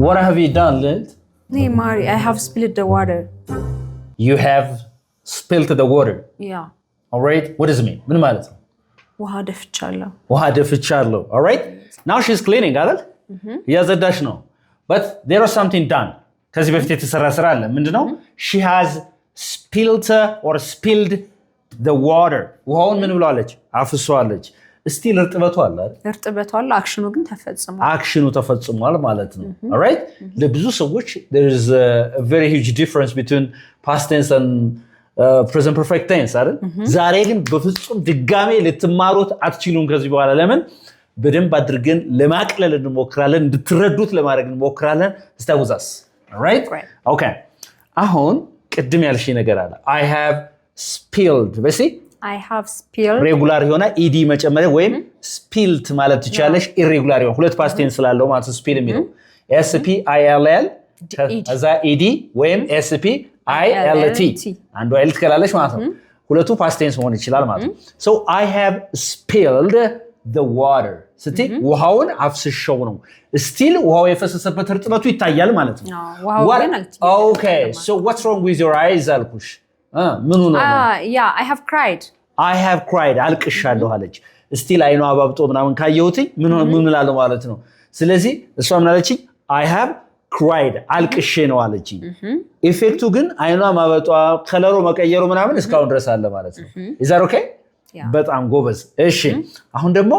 What have you done, Lilt? Nee, Mari, I have spilled the water. You have spilled the water. Yeah. All right? What does it mean? ምን ማለት ነው? ውሃ ደፍቻለሁ። ውሃ ደፍቻለሁ. All right? Now she's cleaning, አይደል? እያጸዳች ነው. But there was something done. ከዚህ በፊት የተሰራ ስራ አለ. ምንድነው? She has spilled the water. ውሃውን ምን ብላለች? አፍሷለች. ስቲል እርጥበቱ አለ አይደል? እርጥበቱ አለ፣ አክሽኑ ግን ተፈጽሟል። አክሽኑ ተፈጽሟል ማለት ነው. All right? ለብዙ ሰዎች there is a very huge difference between past tense and present perfect tense አይደል? ዛሬ ግን በፍጹም ድጋሜ ልትማሩት አትችሉም ከዚህ በኋላ። ለምን? በደንብ አድርገን ለማቅለል እንሞክራለን፣ እንድትረዱት ለማድረግ እንሞክራለን። Stay with us. All right? Okay. አሁን ቅድም ያልሽ ነገር አለ. I have spilled. በሲ I have spilled. ሬጉላር የሆነ ኢዲ መጨመሪያ ወይም ስፒልት ማለት ትችላለሽ። ኢሬጉላር የሆነ ሁለት ፓስት ቴንስ ስላለው ማለት ስፒል የሚለው SPILL ከዛ ኢዲ ወይም SPILT አንዱ አይል ትከላለሽ ማለት ነው። ሁለቱ ፓስት ቴንስ መሆን ይችላል ማለት ነው። So I have spilled the water. ስቲ ውሃውን አፍስሸው ነው። ስቲል ውሃው የፈሰሰበት እርጥበቱ ይታያል ማለት ነው። Okay, so what's wrong with your eyes አልኩሽ? ምን ሆነ? Yeah, I have cried. I have cried አልቅሻለሁ አለች። ስቲል አይኗ አባብጦ ምናምን ካየሁትኝ ምን እላለሁ ማለት ነው። ስለዚህ እሷ ምን አለችኝ? I have cried አልቅሼ ነው አለችኝ። ኢፌክቱ ግን አይኗ ማበጧ ከለሩ መቀየሩ ምናምን እስካሁን ድረስ አለ ማለት ነው። Is that okay? በጣም ጎበዝ። እሺ አሁን ደግሞ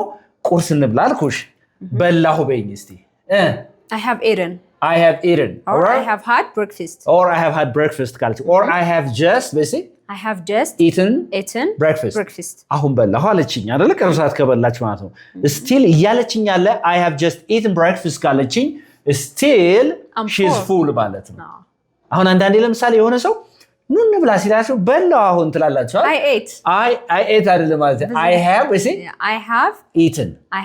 ቁርስ እንብላ አልኩሽ። በላሁ በይኝ እስቲ። I have eaten. I have eaten. Or I have had breakfast. Or I have had breakfast ካልች or I have just basically I have just eaten breakfast. አሁን በላሁ አለችኝ አይደል? ቅርብ ሰዓት ከበላች ማለት ነው። ስቲል እያለችኝ ያለ I have just eaten breakfast ካለችኝ ስቲል she's full ማለት ነው። አሁን አንዳንዴ ለምሳሌ የሆነ ሰው ኑ እንብላ ሲላችሁ በላው አሁን ትላላችሁ። I ate አይደለም ማለት I have eaten. I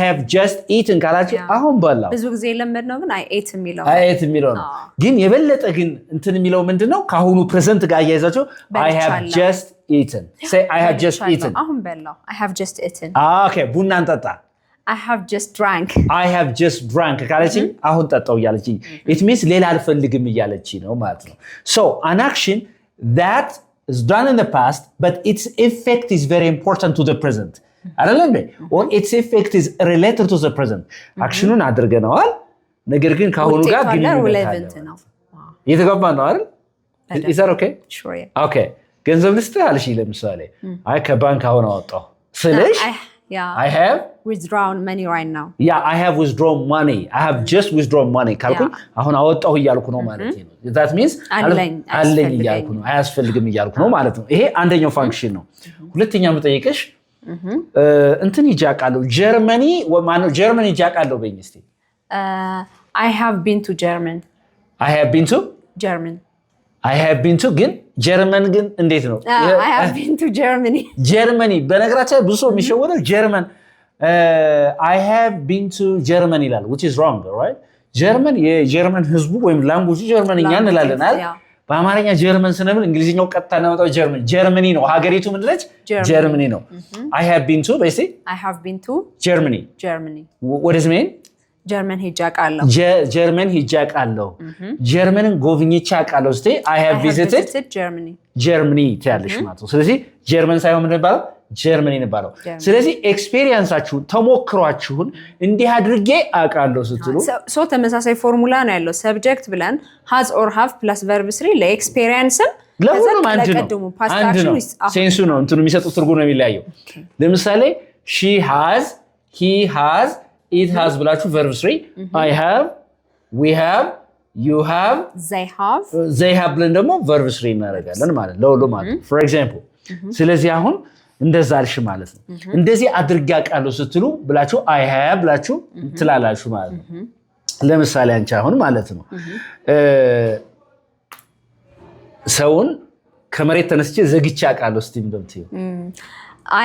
have just eaten ካላችሁ አሁን በላው። ብዙ ጊዜ ለምንድነው ግን I ate የሚለው ነው። ግን የበለጠ ግን እንትን የሚለው ምንድነው? ካሁኑ ፕሬዘንት ጋር አያይዛችሁ I have just eaten. Say I have just eaten. አሁን በላው። I have just eaten. Okay, ቡና እንጠጣ። I have just drank. I have just drank ካለችኝ አሁን ጠጣው እያለችኝ it means ሌላ አልፈልግም እያለችኝ ነው ማለት ነው። So an action that is done in the past but its effect is very important to the present. አይደለም or its effect is related to the present. አክሽኑን አድርገናል ነገር ግን ካሁኑ ጋር ግንኙነት ነው። እየተገባ ነው አይደል? Is that okay? Sure. Okay. ገንዘብ ልስጥህ አልሽኝ ለምሳሌ አይ ከባንክ አሁን አወጣው ስለሽ I have withdrawn money right now. Yeah, I have withdrawn money. I have just withdrawn money. ካልኩኝ አሁን አወጣሁ እያልኩ ነው ማለት ነው። That means አለኝ እያልኩ ነው፣ አያስፈልግም እያልኩ ነው ማለት ነው። ይሄ አንደኛው ፋንክሽን ነው። ሁለተኛው መጠየቅሽ እንትን ይጃቃለሁ ጀርመኒ ማነው ጀርመኒ ይጃቃለሁ በእኝ እስቲ። I have been to German. I have been to German. I have been to ግን ጀርመን ግን እንዴት ነው? I have been to Germany. ጀርመኒ በነገራችን ብዙ ሰው የሚሸወደው ጀርመን I have been to Germany ይላል which is wrong, right? ጀርመን የጀርመን ህዝቡ ወይም ላንጉጅ ጀርመንኛ እንላለን አይደል? በአማርኛ ጀርመን ስንል እንግሊዝኛው ቀጥታ እናመጣው ጀርመኒ ነው። ሀገሪቱ ምን ነች? ጀርመኒ ነው። I have been to basically I have been to Germany. What does it mean? ጀርመን ሄጄ አውቃለሁ። ጀርመን ሄጄ አውቃለሁ። ጀርመንን ጎብኝቼ አውቃለሁ። እስቲ I have visited Germany ትያለሽ ማለት ነው። ስለዚህ ጀርመን ሳይሆን ምን ይባላል? ጀርመኒ ይባላል። ስለዚህ ኤክስፒሪየንሳችሁን ተሞክሯችሁን እንዲህ አድርጌ አውቃለሁ ስትሉ ሶ ተመሳሳይ ፎርሙላ ነው ያለው። ሰብጀክት ብለን has or have plus verb 3 ለኤክስፒሪየንስም ለሁሉም አንድ ነው። ሴንሱ ነው እንትኑ የሚሰጡት ትርጉም ነው የሚለያየው። ለምሳሌ she has, he has, it has ብላችሁ verb 3 I have, we have, you have, they have ብለን ደግሞ verb 3 እናደርጋለን ማለት ለሁሉም ማለት for example ስለዚህ አሁን እንደዛ አልሽ ማለት ነው። እንደዚህ አድርጌ አውቃለሁ ስትሉ ብላችሁ I have ብላችሁ ትላላችሁ ማለት ነው። ለምሳሌ አንቺ አሁን ማለት ነው ሰውን ከመሬት ተነስቼ ዘግቼ አውቃለሁ ስትይ እንደምትይው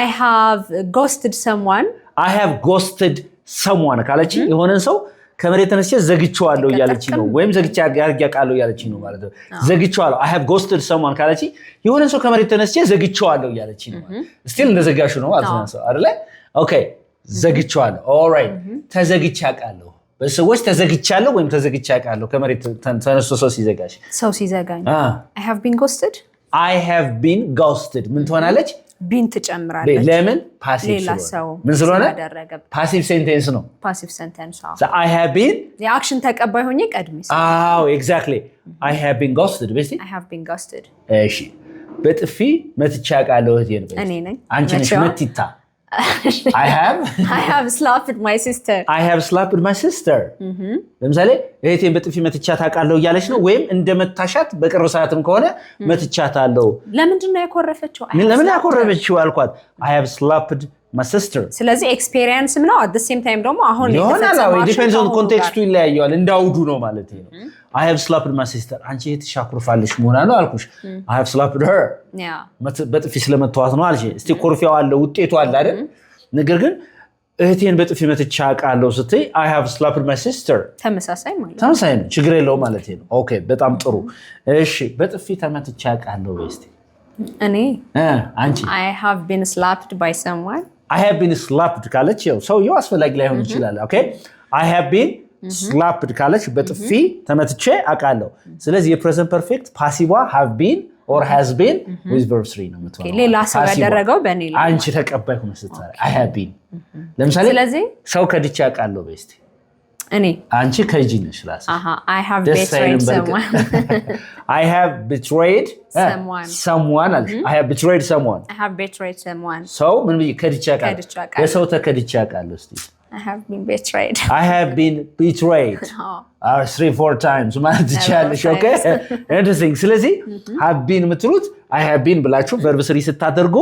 I have ghosted someone ካለች የሆነን ሰው ከመሬት ተነስቼ ዘግቼዋለሁ እያለች ነው ወይም ዘግቼ አውቃለሁ እያለች ነው ማለት ነው። ዘግቼዋለሁ I have ghosted someone ካለች የሆነ ሰው ከመሬት ተነስቼ ዘግቼዋለሁ እያለች ነው ማለት ስቲል እንደዘጋሹ ነው ማለት ነው አይደለ? ኦኬ ዘግቼዋለሁ ኦልራይት ተዘግቼ አውቃለሁ በሰዎች ተዘግቻለሁ ወይም ተዘግቼ አውቃለሁ ከመሬት ተነስቶ ሰው ሲዘጋኝ I have been ghosted ምን ትሆናለች ቢን ትጨምራለች ለምን ፓሲቭ ምን ስለሆነ ፓሲቭ ሴንቴንስ ነው ፓሲቭ ሴንቴንስ I have been የአክሽን ተቀባይ ሆኜ ቀድሜ exactly I have been ghosted እሺ በጥፊ መትቼ አውቃለሁ እህቴን እኔ ነኝ አንቺ ነሽ መትታ I have slapped my sister ለምሳሌ እህቴን በጥፊ መትቻት አውቃለሁ እያለች ነው ወይም እንደመታሻት በቅርብ ሰዓትም ከሆነ መትቻታለሁ ለምንድን ነው ያኮረፈችው ለምን ያኮረፈችው አልኳት I have slapped my sister ስለዚህ ኤክስፒሪየንስም ነው at the same time ደግሞ አሁን የተፈጸመው ዲፔንድስ ኦን ኮንቴክስቱ ይለያያል እንዳውዱ ነው ማለት ነው I have slapped my sister አንቺ እህትሻኩርፋለሽ መሆና ነው አልኩሽ I have slapped her በጥፊ ስለመተዋት ነው አልሽ እስቲ ኮርፊያው አለ ውጤቱ አለ አይደል ነገር ግን እህቴን በጥፊ መትቻ አውቃለሁ ስትይ I have slapped my sister ተመሳሳይ ማለት ተመሳሳይ ነው ችግር የለውም ማለት ነው ኦኬ በጣም ጥሩ እሺ በጥፊ ተመትቻ አውቃለሁ ወይስ እኔ አንቺ I have been slapped by someone I have been slapped ካለች ያው ሰውየው አስፈላጊ ላይሆን ይችላል ኦኬ I have been slapped ካለች በጥፊ ተመትቼ አውቃለሁ ስለዚህ የፕሬዘንት ፐርፌክት ፓሲቭ have been or has been with verb 3 ነው የምትሆነው ሌላ ሰው ያደረገው በእኔ ላይ አንቺ ተቀባይ ሆነ ስትሰራ I have been ለምሳሌ ሰው ከድቼ አውቃለሁ በስቲ እኔ አንቺ ከጂ ነሽ ራስሽ I have betrayed someone I have betrayed someone I have betrayed someone so ምን ብዬ ከድቼ አውቃለሁ የሰው ተከድቼ አውቃለሁ እስቲ I have been betrayed 3-4 times ማለት ትችያለሽ ኦኬ interesting ስለዚህ have been የምትሉት I have been ብላችሁ verb 3 ስታደርጉ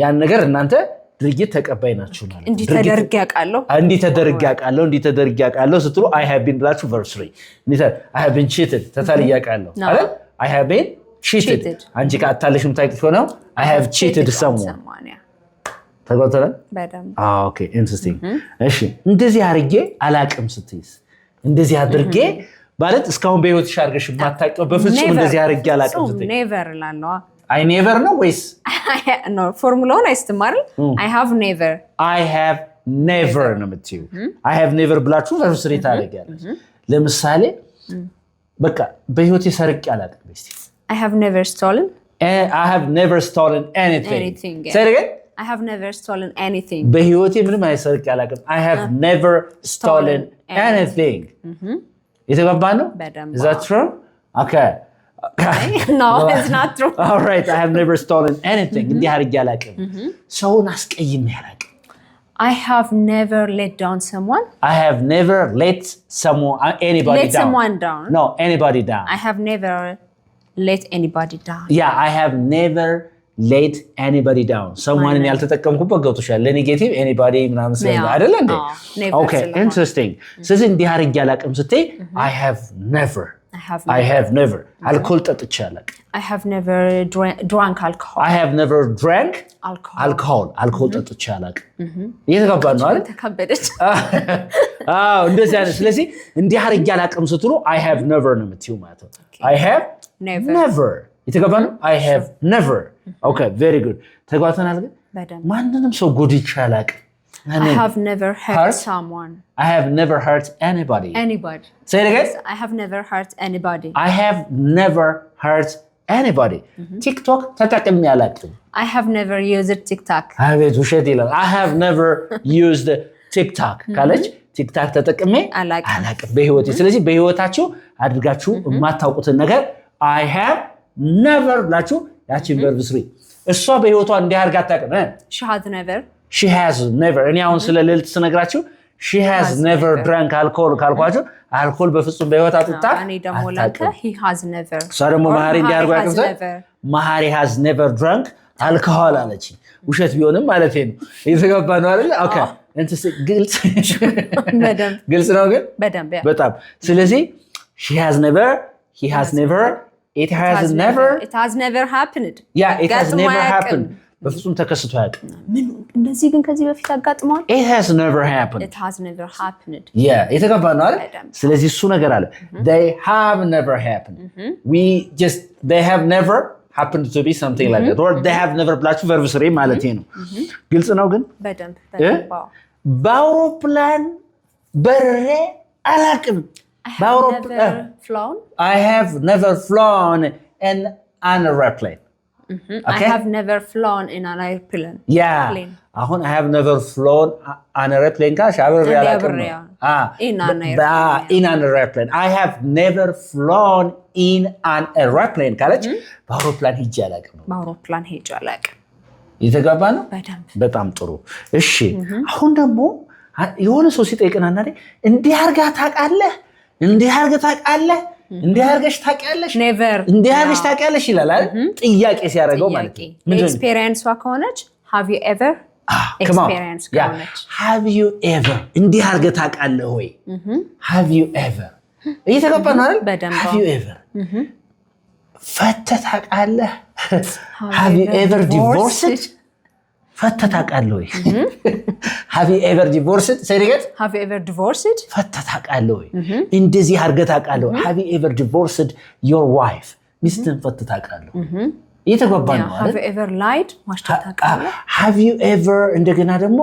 ያን ነገር እናንተ ድርጊት ተቀባይ ናችሁ ማለት እንዲህ ተደርጌ አውቃለሁ ስትሉ I have been ብላችሁ verb 3 I have been cheated ተታልዬ አውቃለሁ አይደል I have been cheated አንቺ ካታለሽም ታውቂው ነው I have cheated someone ተጓተለ በደም ኦኬ ኢንትረስቲንግ እሺ እንደዚህ አርጌ አላቅም ስትይስ እንደዚህ አድርጌ ማለት እስካሁን በህይወትሽ አርገሽ ማታውቂው በፍጹም እንደዚህ አርጌ አላቅም ስትይ ኔቨር ላለው I never ነው ወይስ no ፎርሙላውን አይስተማርል I have never ነው የምትይው I have never ብላችሁ verb 3 ታደርጊያለሽ ለምሳሌ በቃ በህይወቴ ሰርቄ አላቅም እስቲ I have never stolen anything say it again I have never stolen anything በህይወቴ ምንም አይሰርቅ ያላቀም I have never stolen anything የተገባ ነው Is that true? Okay. No, it's not true. All right, I have never stolen anything እንዲህ አድርጌ አላቅም ሰውን አስቀይሜ አላቅም I have never let down someone I have never let anybody down No, anybody down I have never let anybody down Yeah, I have never let anybody down someone ያልተጠቀምኩበት ገብቶሻል ለኔጌቲቭ anybody ምናምን ስለዚህ አይደል እንዴ Okay, interesting ስለዚህ እንዲህ አድርጌ አላቅም ስትይ I have never alcohol ጠጥቼ አላቅም I have never drunk alcohol I have never drank alcohol ጠጥቼ አላቅም እየተገባ ነው አይደል ተከበደች እንደዚህ አይነት ስለዚህ እንዲህ አድርጌ አላቅም ስትሉ I have never ነው የምትይው ማለት ነው I have never የተገባ ነው I have never Okay, very good ተጓተናል ግን ማንንም ሰው ጎድቼ አላቅም I have never hurt someone I have never hurt anybody Say it again I have never hurt anybody I have never hurt anybody TikTok ተጠቅሜ አላቅም I have never used TikTok አቤት ውሸት ይላል I have never used TikTok ካለች ቲክታክ ተጠቅሜ አላቅም በህይወቴ ስለዚህ በህይወታችሁ አድርጋችሁ የማታውቁትን ነገር I have never ብላችሁ ያቺን verb 3 እሷ በህይወቷ እንዲህ አድርጋ አታውቅም she has never እኔ አሁን ስለ ልዕልት ስነግራችሁ she has never drank alcohol ካልኳችሁ አልኮል በፍጹም በህይወት አጥታ እኔ ደግሞ ላንተ he has never እሷ ደግሞ መሐሪ እንዲህ አድርጋ ያቀምሰ መሐሪ has never drank alcohol አለች ውሸት ቢሆንም ማለት ነው የተገባ ነው አይደል ኦኬ እንትን ግልጽ ነው ግን በጣም ስለዚህ she has never he has never It has never happened. Yeah, it has never happened. በፍጹም ተከስቶ አያውቅም እንደዚህ ግን ከዚህ በፊት አጋጥሟል It has never happened. Yeah, የተገባ ነው አይደል ስለዚህ እሱ ነገር አለ They have never happened. They have never happened to be something like that or they have never ብላችሁ verb 3 ማለት ነው ግልጽ ነው ግን በአውሮፕላን በርሬ አላቅም። I have never flown in an airplane. I have never flown in an airplane. አሁን I have never flown an airplane ካሽ አብሬ አላቅም። in an airplane. I have never flown in an airplane ካለች በአውሮፕላን ሄጄ አላቅም። የተጋባ ነው። በጣም ጥሩ። እሺ አሁን ደግሞ የሆነ ሰው ሲጠይቀን አንዴ እንዲህ አርጋ ታውቃለህ? እንዲህ አርጋ ታውቃለህ? እንዲህ አርገሽ ታውቂያለሽ? እንዲህ አርገሽ ታውቂያለሽ ይላል አይደል? ጥያቄ ሲያደርገው ማለት ነው። ኤክስፒሪየንሷ ከሆነች have you ever experience ከሆነች have you ever እንዲህ አርጋ ታውቃለህ ወይ? have you ever እየተጋባ ነው አይደል? have you ever ፈተህ ታውቃለህ? have you ever divorced ፈተህ ታውቃለህ ወይ? have you ever divorced say it again have you ever divorced ፈተህ ታውቃለህ ወይ? እንደዚህ አድርገህ ታውቃለህ? have you ever divorced your wife ሚስትህን ፈተህ ታውቃለህ? እየተጓባ ነው አይደል? have you ever lied ዋሽተህ ታውቃለህ? have you ever እንደገና ደግሞ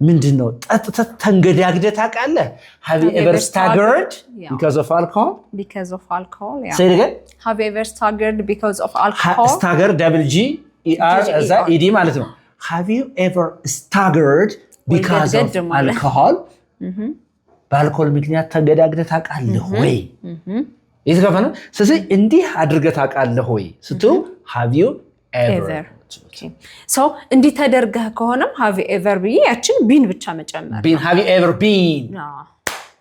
ምንድነው ጠጥተህ ተንገዳግደህ ታውቃለህ? have you ever staggered because of alcohol say it again have you ever staggered because of alcohol stagger double g e r as a ed ማለት ነው. have you ever staggered because of alcohol በአልኮል ምክንያት ተንገዳግደህ ታውቃለህ ወይ? ይዘጋፋ ነው። ስለዚህ እንዲህ አድርገህ ታውቃለህ ወይ ስትሉ have you ever so እንዲህ ተደርገህ ከሆነም have you ever ብዬ ያችን ቢን ብቻ መጨመር ቢን have you ever been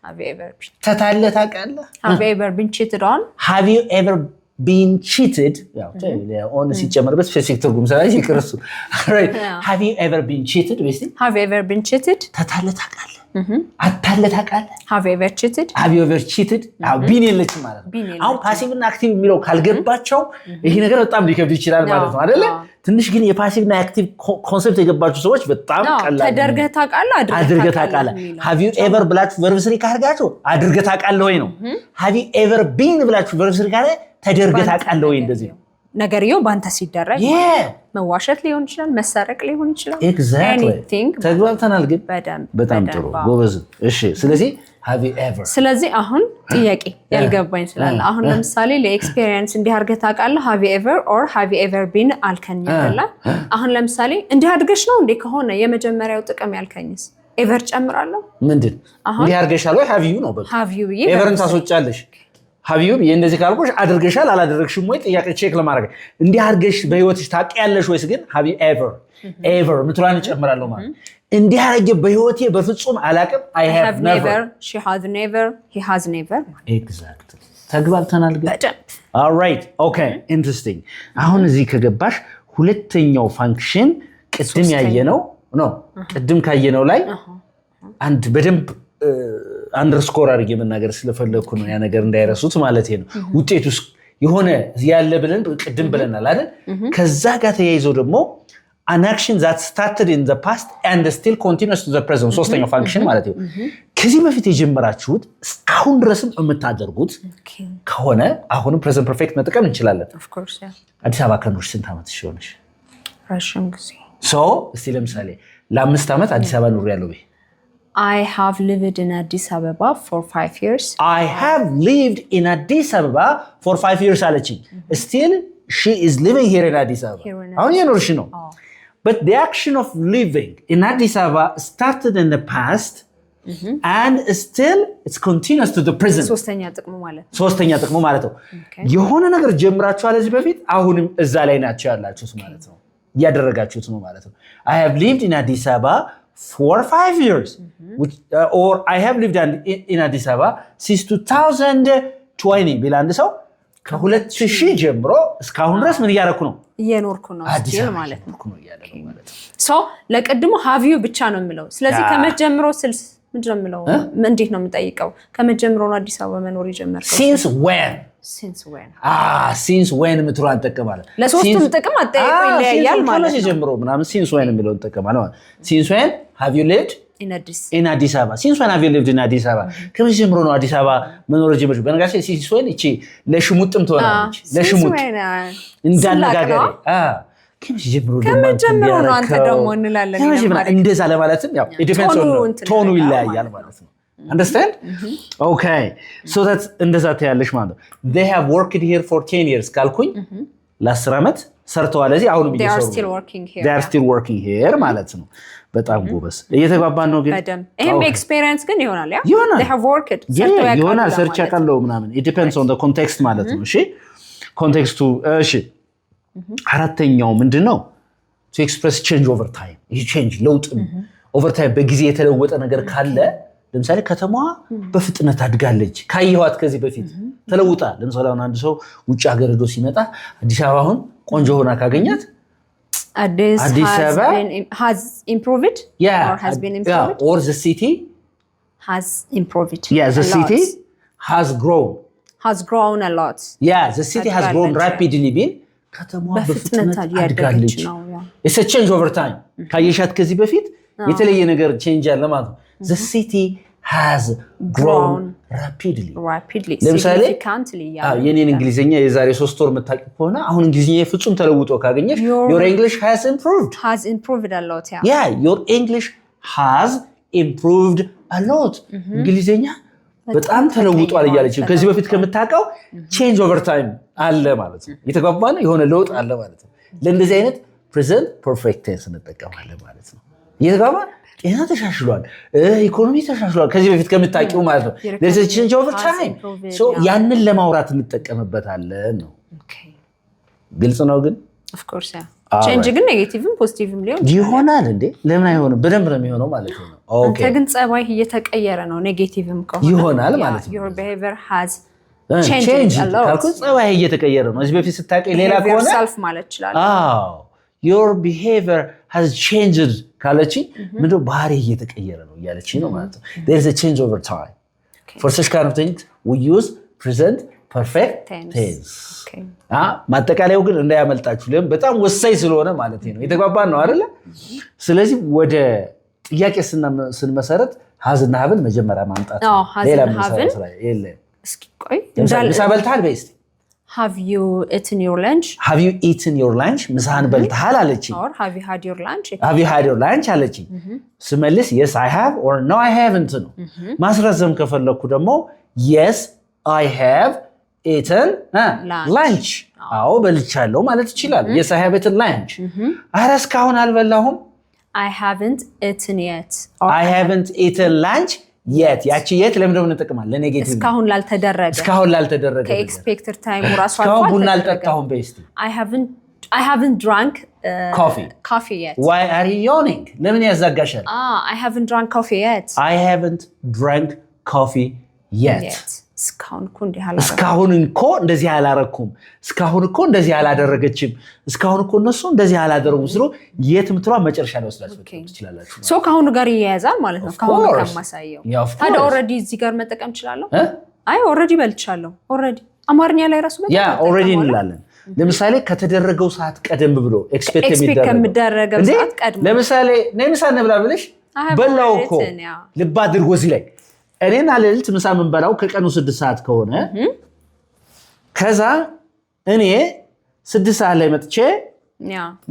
have you ever ተታለህ ታውቃለህ? have you ever been cheated on have you ever been cheated ያው on ሲጨመርበት ስፔሲፊክ ትርጉም ስለዚህ ይቅርሱ have you ever been cheated ወይስ have you ever been cheated ተታለህ ታውቃለህ? አታለህ ታውቃለህ? have you ever cheated አዎ ቢን የለችም ማለት ነው። አሁን ፓሲቭ እና አክቲቭ የሚለው ካልገባቸው ይሄ ነገር በጣም ሊከብድ ይችላል ማለት ነው አይደለ? ትንሽ ግን የፓሲቭ እና አክቲቭ ኮንሰፕት የገባችሁ ሰዎች በጣም ቀላል ነው። ተደርገህ ታውቃለህ? አድርገህ ታውቃለህ? have you ever ብላችሁ verb 3 ካርጋችሁ አድርገህ ታውቃለህ ወይ ነው። have you ever been ብላችሁ verb 3 ካረ ተደርገህ ታውቃለህ ወይ እንደዚህ ነው። ነገርየው ባንተ ሲደረግ መዋሸት ሊሆን ይችላል፣ መሰረቅ ሊሆን ይችላል። ኤግዛክትሊ ተግባብተናል። ግን በጣም ጥሩ ጎበዝ። እሺ ስለዚህ have you ever ስለዚህ አሁን ጥያቄ ያልገባኝ ስላለ አሁን ለምሳሌ ለኤክስፒሪየንስ እንዲህ አድርገህ ታውቃለህ have you ever or have you ever been አልከኝ አይደል? አሁን ለምሳሌ እንዲህ አድርገሽ ነው እንዴ ከሆነ የመጀመሪያው ጥቅም ያልከኝስ ኤቨር ጨምራለሁ። ምንድን እንዲህ አድርገሻል ወይ have you ነው በቃ have you ኤቨርን ታስወጫለሽ። have you እንደዚህ ካልኩሽ አድርገሻል አላደረግሽም ወይ ጥያቄ ቼክ ለማድረግ እንዲህ አድርገሽ በህይወትሽ ታውቂያለሽ ወይስ ግን have you ever ምትራን ጨምራለሁ ማለት እንዲህ አድርጌ በህይወቴ በፍጹም አላውቅም I have never she has never he has never exactly ተግባብተናል። ግን all right okay interesting አሁን እዚህ ከገባሽ ሁለተኛው ፋንክሽን ቅድም ያየነው ነው ቅድም ካየነው ላይ አንድ በደንብ አንደርስኮር አድርጌ መናገር ስለፈለኩ ነው ያ ነገር እንዳይረሱት ማለት ነው። ውጤቱስ የሆነ ያለ ብለን ቅድም ብለናል አይደል? ከዛ ጋር ተያይዞ ደግሞ an action that started in the past and still continues to the present ሶስተኛው ፋንክሽን ማለት ነው። ከዚህ በፊት የጀመራችሁት እስካሁን ድረስም የምታደርጉት ከሆነ አሁንም present perfect መጠቀም እንችላለን። of course አዲስ አበባ ከኖርሽ ስንት ዓመት ሲሆንሽ? ረጅም ጊዜ እስቲ ለምሳሌ ለ5 ዓመት አዲስ አበባ ኖሬያለሁ በይ። I have lived in Addis Ababa for 5 years. I have lived in Addis Ababa for 5 years አለችኝ። Still she is living here in Addis Ababa. አሁን የኖርሽ ነው። But the action of living in Addis Ababa started in the past and still it's continuous to the present. ሶስተኛ ጥቅሙ ማለት ነው። የሆነ ነገር ጀምራችኋል እዚህ በፊት አሁንም እዛ ላይ ናቸው ያላችሁት ማለት ነው። እያደረጋችሁት ነው ማለት ነው። I have lived in Addis Ababa for 5 years or I have lived in Addis Ababa since 2020 ቢል አንድ ሰው ከ2000 ጀምሮ እስካሁን ድረስ ምን እያደረኩ ነው? እየኖርኩ ነው ሲል ማለት ነው። ሶ ለቀድሞ have you ብቻ ነው የምለው። ስለዚህ ከመጀመሮ ስልስ ምንድን ነው የምለው? እንዴት ነው የምጠይቀው? ከመጀመሮ ነው አዲስ አበባ መኖር የጀመርከው? since when ምትሯን እንጠቀማለን። ለሶስቱም ጥቅም አጠያየቁ ይለያያል ማለት ነው። ጀምሮ ምናምን since when የሚለውን እንጠቀማለን። since when have you lived in Addis Ababa? since when have you lived in Addis Ababa? ከመቼ ጀምሮ ነው አዲስ አበባ መኖር የጀመርሽው? በነገራችን ላይ since when እቺ ለሽሙጥም ትሆናለች። ለሽሙጥ እንዳነጋገር ከመጀመሩ ነው አንተ ደግሞ እንላለን እንደዛ ለማለትም ያው ቶኑ ይለያያል ማለት ነው። Understand? Okay. So that's እንደዛ ታያለሽ ማለት ነው። They have worked here for 10 years ካልኩኝ ለ10 ዓመት ሰርተዋል እዚህ አሁንም እየሰሩ They are still working here ማለት ነው። በጣም ጎበዝ እየተግባባን ነው። ግን ይሄም ኤክስፒሪየንስ ግን ይሆናል ያ They have worked ሰርተው ያውቃሉ ይሆናል ሰርች ያውቃሉ ምናምን It depends on the context ማለት ነው። እሺ ኮንቴክስቱ እሺ አራተኛው ምንድነው? To express change over time. ይሄ change ለውጥ over time በጊዜ የተለወጠ ነገር ካለ ለምሳሌ ከተማዋ በፍጥነት አድጋለች ካየኋት ከዚህ በፊት ተለውጣ ለምሳሌ አንድ ሰው ውጭ ሀገር ሄዶ ሲመጣ አዲስ አበባ አሁን ቆንጆ ሆና ካገኛት Addis has improved or has been improved or the city has improved the city has grown a lot the city has grown rapidly ቢል ከተማዋ በፍጥነት አድጋለች It's a change over time ካየሻት ከዚህ በፊት የተለየ ነገር change አለ ማለት ነው The city has grown rapidly significantly የኔን እንግሊዘኛ የዛሬ 3 ወር መታቂ ከሆነ አሁን እንግሊዘኛ ፍጹም ተለውጦ ካገኘሽ your English has improved a lot your English has improved a lot እንግሊዘኛ በጣም ተለውጧል እያለች ከዚህ በፊት ከምታውቀው change over time አለ ማለት ነው የተጓባነ የሆነ ለውጥ አለ ማለት ነው ለእንደዚህ አይነት present perfect tense እንጠቀማለን ማለት ነው የተጓባ ጤና ተሻሽሏል ኢኮኖሚ ተሻሽሏል ከዚህ በፊት ከምታውቂው ማለት ነው there's a change over time so ያንን ለማውራት እንጠቀምበታለን ነው ግልጽ ነው ግን of course change ግን ኔጌቲቭም ፖዚቲቭም ሊሆን ይሆናል እንዴ ለምን አይሆንም በደንብ ነው የሚሆነው ማለት ነው አንተ ግን ጸባይ እየተቀየረ ነው ኔጌቲቭም ከሆነ ይሆናል ማለት ነው your behavior has changed a lot ካልኩ ጸባይ እየተቀየረ ነው እዚህ በፊት ስታውቂ ሌላ ከሆነ self ማለት ይችላል your behavior has changed ካለች ምንድነው ባህሪ እየተቀየረ ነው ያለች ነው ማለት ነው there is a change over time for such kind of things we use present perfect tense ማጠቃለያው ግን እንዳያመልጣችሁ ለምን በጣም ወሳኝ ስለሆነ ማለት ነው የተግባባን ነው አይደለ ስለዚህ ወደ ጥያቄ ስንመሰረት hasና haveን መጀመሪያ ማምጣት ሌላ መሰረት የለ እስኪ ቆይ በልታል በስቲ Have you eaten your lunch? ምሳህን በልተሃል አለች or have you had your lunch አለች ስመልስ yes I have or no I haven't ነው ማስረዘም ከፈለኩ ደግሞ yes I have eaten lunch አዎ በልቻለሁ ማለት ይችላል yes I have eaten lunch ኧረ እስካሁን አልበላሁም I haven't eaten yet I haven't eaten lunch yet ያቺ yet ለምን እንደሆነ ተጠቅማል ለኔጌቲቭ እስካሁን ላልተደረገ ከኤክስፔክትድ ታይም ራሱ አልፏል እስካሁን ቡና አልጠጣሁም በስቲ I haven't drunk coffee yet why are you yawning ለምን ያዛጋሻል I haven't drunk coffee yet I haven't drank coffee yet እስካሁን እኮ እንደዚህ አላረኩም እስካሁን እኮ እንደዚህ አላደረገችም እስካሁን እኮ እነሱ እንደዚህ አላደረጉም ስለ የት ምትሯ መጨረሻ ላይ ወስዳችሁ ትችላላችሁ ሶ ካሁን ጋር ይያያዛል ማለት ነው ካሁን ከማሳየው ታዲያ ኦሬዲ እዚህ ጋር መጠቀም ይችላልው አይ ኦሬዲ በልቻለሁ ኦሬዲ አማርኛ ላይ ራሱ ያ ኦሬዲ እንላለን ለምሳሌ ከተደረገው ሰዓት ቀደም ብሎ ኤክስፔክት የሚደረገው ሰዓት ቀደም ለምሳሌ ነምሳን ብላ ብለሽ በላው እኮ ልብ አድርጎ እዚህ ላይ እኔና ለልት ምሳ ምን በላው ከቀኑ 6 ሰዓት ከሆነ ከዛ እኔ 6 ሰዓት ላይ መጥቼ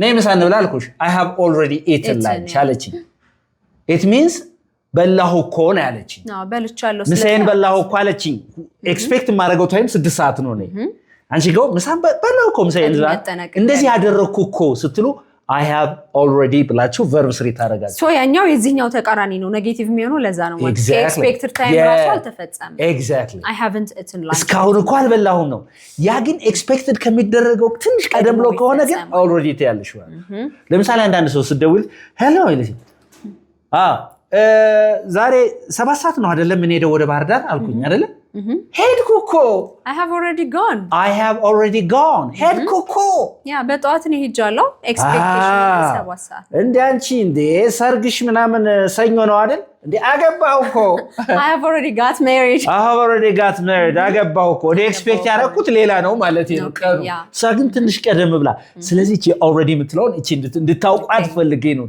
ነይ ምሳ እንብላ አልኩሽ I have already eaten lunch አለችኝ it means በላሁ እኮ ነው ያለችኝ በልቻለሁ ምሳዬን በላሁ እኮ አለችኝ ኤክስፔክት ማድረገው ታይም 6 ሰዓት ነው ነኝ አንቺ ጋር ምሳ በላሁ እኮ ምሳዬን እንደዚህ ያደረኩ እኮ ስትሉ I have already ብላችሁ verb 3 ታረጋችሁ ሶ ያኛው የዚህኛው ተቃራኒ ነው ኔጌቲቭ የሚሆነው ለዛ ነው ማለት ኤክስፔክትድ ታይም ራሱ አልተፈጸመም exactly I haven't eaten lunch እስካሁን እኮ አልበላሁም ነው ያ ግን ኤክስፔክትድ ከሚደረገው ትንሽ ቀደም ብሎ ከሆነ ግን already ታያለሽ ለምሳሌ አንዳንድ ሰው ሲደውል ሄሎ ይልሽ ዛሬ 7 ሰዓት ነው አይደለም ምን ሄደው ወደ ባህር ዳር አልኩኝ አይደለ ሄድኩ እኮ I have already gone ሄድኩ እኮ ያ በጠዋት ነው ሄጃለሁ ኤክስፔክቴሽን 7 ሰዓት እንዴ አንቺ እንዴ ሰርግሽ ምናምን ሰኞ ነው አይደል እንዴ አገባው እኮ I have already got married አገባው እኮ እኔ ኤክስፔክት ያደረኩት ሌላ ነው ማለት ነው ቀሩ ሳግን ትንሽ ቀደም ብላ ስለዚህ እቺ ኦሬዲ የምትለውን እቺ እንድታውቋት ፈልጌ ነው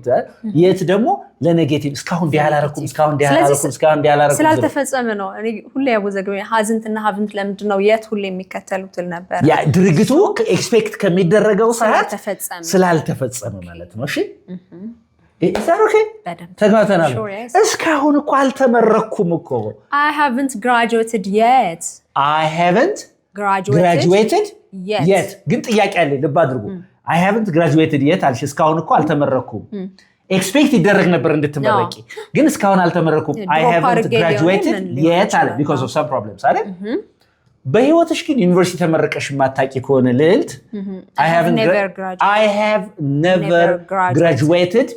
የት ደግሞ ለኔጌቲቭ እስካሁን ዲያላረኩም ስላልተፈጸመ ነው እኔ ሁሌ ያወዘግበኝ hasn't እና haven't ለምንድን ነው የት ሁሌ የሚከተሉት ነበር ያ ድርጊቱ ኤክስፔክት ከሚደረገው ሰዓት ስላልተፈጸመ ማለት ነው እሺ Is that okay? ተግባብተናል እስካሁን እኮ አልተመረኩም እኮ I haven't graduated yet I haven't graduated yet ግን ጥያቄ አለ ልብ አድርጉ I haven't graduated yet አልሽ እስካሁን እኮ አልተመረኩም ኤክስፔክት ይደረግ ነበር እንድትመረቂ ግን እስካሁን አልተመረኩም I haven't graduated yet አለ because of some problems አይደል በህይወትሽ ግን ዩኒቨርሲቲ ተመረቀሽ ማታቂ ከሆነ ልዕልት I have never graduated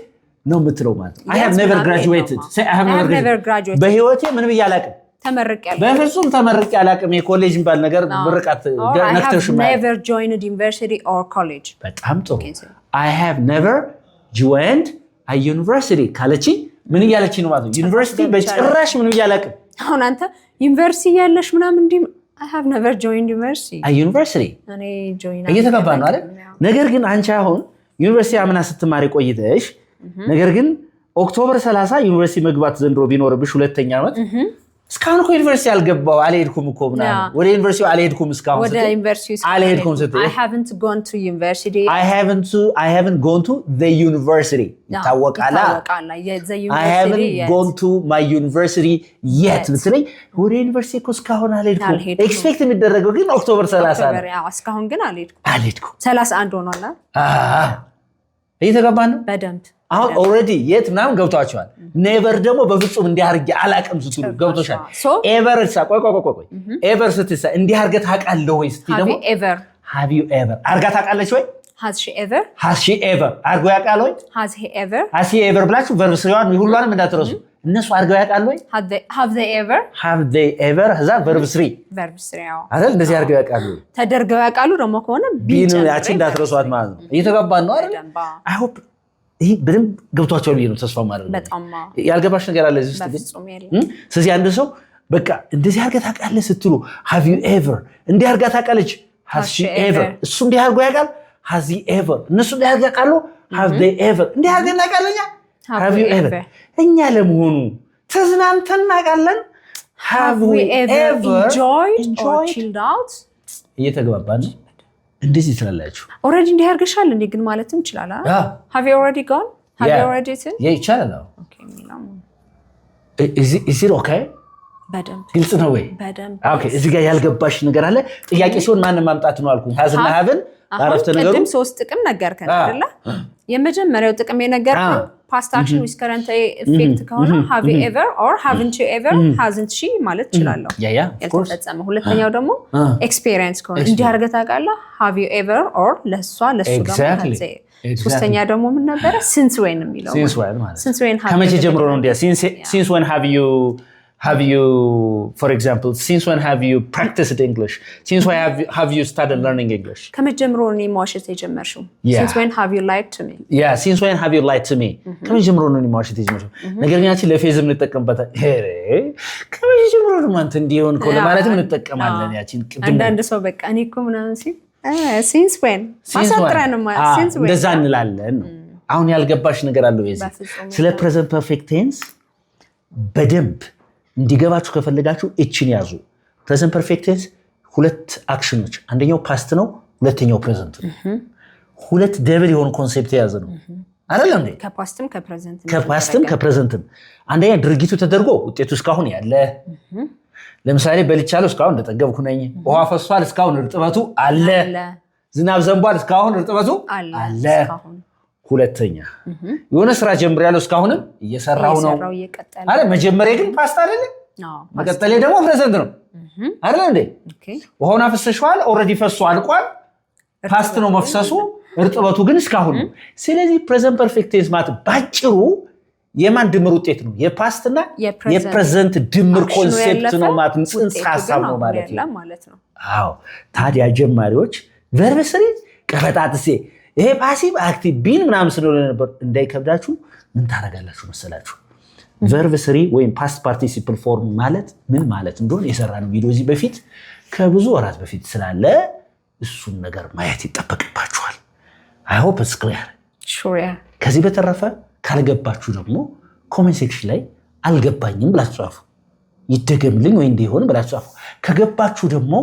ነው የምትለው ማለት I have never graduated say I have never graduated በህይወቴ ምንም ያላቀም ተመረቀያለሁ በፍጹም ተመረቀያለሁ አላቀም የኮሌጅ ባል ነገር ብርቃት ነክተሽ ማለት I have never joined university or college በጣም ጥሩ I have never joined a university ካለቺ ምን ያለቺ ነው ማለት ዩኒቨርሲቲ በጭራሽ ምንም ያላቀም አሁን አንተ ዩኒቨርሲቲ ያለሽ ምናምን እንዴ I have never joined university a university እኔ join እየተገባ ነው አይደል ነገር ግን አንቺ አሁን ዩኒቨርሲቲ አምና ስትማሪ ቆይተሽ ነገር ግን ኦክቶበር 30 ዩኒቨርሲቲ መግባት ዘንድሮ ቢኖርብሽ ሁለተኛ ዓመት እስካሁን እኮ ዩኒቨርሲቲ አልገባው አልሄድኩም እኮ ምናምን ወደ ዩኒቨርሲቲ አልሄድኩም እስካሁን ወደ ዩኒቨርሲቲ አልሄድኩም I haven't gone to university I haven't gone to the university ታወቃላ I haven't gone to my university yet ስለዚህ ወደ ዩኒቨርሲቲ እኮ እስካሁን አልሄድኩም ኤክስፔክት የሚደረገው ግን ኦክቶበር 30 ነው እስካሁን ግን አልሄድኩም 31 ሆኗል እየተገባ ነው በደንብ አሁን ኦሬዲ የት ምናምን ገብቷቸዋል ኔቨር ደግሞ በፍጹም እንዲያርግ አላቀም ስትሉ ገብቶሻል ኤቨር ቆይ ኤቨር ስትሳ እንዲያርገ ታውቃለህ ወይ እስቲ ደግሞ have you ever አርጋ ታውቃለች ወይ has she ever አርጎ ያውቃል ወይ has he ever ብላችሁ ቨርብ ስሪዋን ሁሉንም እንዳትረሱ እነሱ አርገው ያውቃል ወይ have they ever እዛ ቨርብ ስሪ አይደል እንደዚህ አርገው ያውቃሉ ተደርገው ያውቃሉ ደግሞ ከሆነ ቢኑ ያቺ እንዳትረሷት ማለት ነው እየተገባን ነው አይደል I hope ይሄ በደንብ ገብቷቸው ነው ተስፋ ማድረግ በጣም ያልገባሽ ነገር አለ እዚህ ውስጥ ስለዚህ አንድ ሰው በቃ እንደዚህ አርጋ ታውቃለህ ስትሉ have you ever እንዲህ አርጋ ታውቃለች has she ever እሱ እንዲህ አርጎ ያውቃል has he ever እነሱ እንዲህ አርጋ ያውቃሉ have they ever እንዲህ አርጋ እናውቃለኛ have you ever እኛ ለመሆኑ ተዝናንተን እናውቃለን have we ever enjoyed or chilled out እየተገባባን እንደዚህ ትላላችሁ already እንዲህ አርገሻል እንዴ ግን ማለትም ይችላል have you already gone have you already eaten ይቻላል okay ሚላም is it okay በደንብ ግልጽ ነው ወይ በደንብ okay እዚህ ጋር ያልገባሽ ነገር አለ ጥያቄ ሲሆን ማን ማምጣት ነው አልኩኝ has እና haven አረፍተ ነገሩ ቅድም ሶስት ጥቅም ነገርከን አይደለ የመጀመሪያው ጥቅም የነገርከን past action with current effect ከሆነ have you ever or haven't you ever hasn't she ማለት ይችላልው ያልተፈጸመ ሁለተኛው ደግሞ experience ከሆነ እንዲህ አርገህ ታውቃለህ have you ever or ለሷ ለሱ ደግሞ ሶስተኛ ደግሞ ምን ነበር since when የሚለው since when ከመቼ ጀምሮ ነው እንዴ since when have you for example since when have you practiced English since when have you started learning English ከመጀመሩ ነው ማውሸት የጀመርሽው since when have you lied to me since when have you lied to me ከመጀመሩ ነው ማውሸት የጀመርሽው ነገር ግን ያቺ ለፌዝም እንጠቀምበታል ከመጀመሩ ነው አንተ እንዲሆን ኮለ ማለትም እንጠቀማለን ያቺን አንዳንድ ሰው በቃ እኔ እኮ ምናምን ሲል since when ማሳጥረን ማለት since when እንደዛ እንላለን አሁን ያልገባሽ ነገር አለ ወይ ስለ present perfect tense በደንብ እንዲገባችሁ ከፈለጋችሁ እቺን ያዙ present perfect tense ሁለት አክሽኖች አንደኛው past ነው ሁለተኛው present ነው ሁለት ደብል የሆኑ ኮንሴፕት የያዘ ነው አይደለም እንዴ ከፓስትም ከፕሬዘንትም አንደኛ ድርጊቱ ተደርጎ ውጤቱ እስካሁን ያለ ለምሳሌ በልቻለሁ እስካሁን እንደጠገብኩ ነኝ ውሃ ፈሷል እስካሁን እርጥበቱ አለ ዝናብ ዘንቧል እስካሁን እርጥበቱ አለ ሁለተኛ የሆነ ስራ ጀምሬያለሁ እስካሁንም እየሰራው ነው አለ መጀመሪያ ግን ፓስት አይደለ መቀጠሌ ደግሞ ፕሬዘንት ነው አይደል እንዴ ውሃውን አፍሰሽዋል ኦሬዲ ፈሷል አልቋል ፓስት ነው መፍሰሱ እርጥበቱ ግን እስካሁን ነው ስለዚህ ፕሬዘንት ፐርፌክት ቴንስ ማለት ባጭሩ የማን ድምር ውጤት ነው የፓስትና የፕሬዘንት ድምር ኮንሴፕት ነው ማለት ጽንሰ ሐሳብ ነው ማለት ነው አዎ ታዲያ ጀማሪዎች ቨርብ ስሪ ቀበጣጥሴ ይሄ ፓሲቭ አክቲቭ ቢን ምናምን ስለሆነ ነበር እንዳይከብዳችሁ ምን ታረጋላችሁ መሰላችሁ ቨርብ ስሪ ወይም ፓስት ፓርቲሲፕል ፎርም ማለት ምን ማለት እንደሆነ የሰራነው ቪዲዮ እዚህ በፊት ከብዙ ወራት በፊት ስላለ እሱን ነገር ማየት ይጠበቅባችኋል I hope it's clear sure ከዚህ በተረፈ ካልገባችሁ ደግሞ ኮሜንት ሴክሽን ላይ አልገባኝም ብላችሁ ጻፉ ይደገምልኝ ወይ እንዲሆን ብላችሁ ጻፉ። ከገባችሁ ደግሞ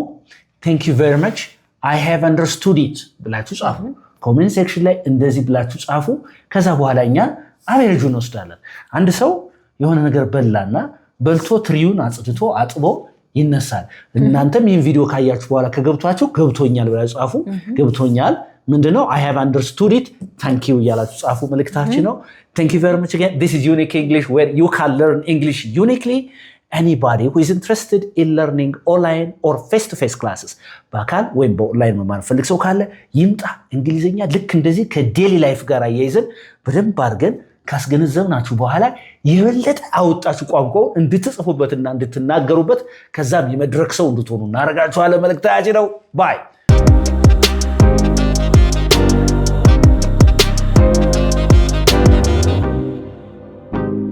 thank you very much I have understood it ብላችሁ ጻፉ። ኮሜንት ሴክሽን ላይ እንደዚህ ብላችሁ ጻፉ። ከዛ በኋላ እኛ አቬሬጁን እንወስዳለን። አንድ ሰው የሆነ ነገር በላና በልቶ ትሪውን አጽድቶ አጥቦ ይነሳል። እናንተም ይህን ቪዲዮ ካያችሁ በኋላ ከገብቷችሁ ገብቶኛል ብላችሁ ጻፉ። ገብቶኛል ምንድነው I have understood it thank you እያላችሁ ጻፉ። መልእክታችን ነው። thank you very much again. This is Unique English where you can learn English uniquely. Anybody who is interested in learning online or face-to-face classes በአካል ወይም በኦንላይን መማር ፈልግ ሰው ካለ ይምጣ። እንግሊዝኛ ልክ እንደዚህ ከዴሊ ላይፍ ጋር አያይዘን በደንብ አድርገን ካስገነዘብናችሁ በኋላ የበለጠ አወጣችሁ ቋንቋውን እንድትጽፉበትና እንድትናገሩበት ከዛም የመድረክ ሰው እንድትሆኑ እናደርጋችኋለን። መልእክታችን ነው። ባይ